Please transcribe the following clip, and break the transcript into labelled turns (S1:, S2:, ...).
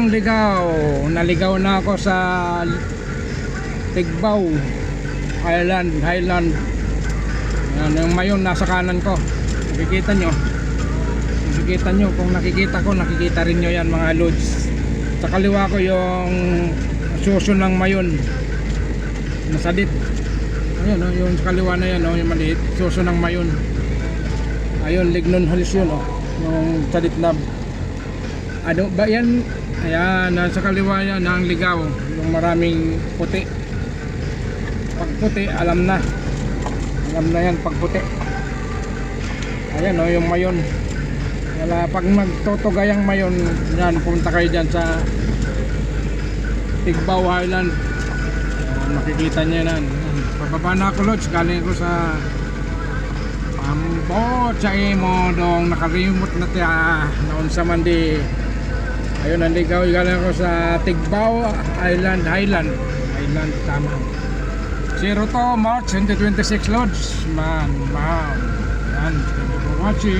S1: ng ligaw. Naligaw na ako sa Tigbaw Highland. Yan, yung mayon nasa kanan ko. Nakikita nyo, kung nakikita ko, nakikita rin nyo yan mga lods. Sa kaliwa ko yung suso ng mayon, nasadit. Ayun, yung sa kaliwa na yan, yung maliit, suso ng mayon. Ayun, lignon halis yun, yung sadit na. Ano ba yan? Ayan, nasa kaliwa yan, ang ligaw, yung maraming puti. Pag puti, alam na yan pag puti. Ayan, yung mayon. Kaya pag magtutugay ang mayon, yan, punta kayo dyan sa Tigbaw Highland. Makikita nyo yan. Pababa na ako, Lods, galing ko sa Ambot sa imo dong nakaremote na tiya noon sa mandi. Ayun, nandigaw, galing ako sa Tigbaw Highland tama. 02 March 2026, Lods. Man, yan, thank you for watching.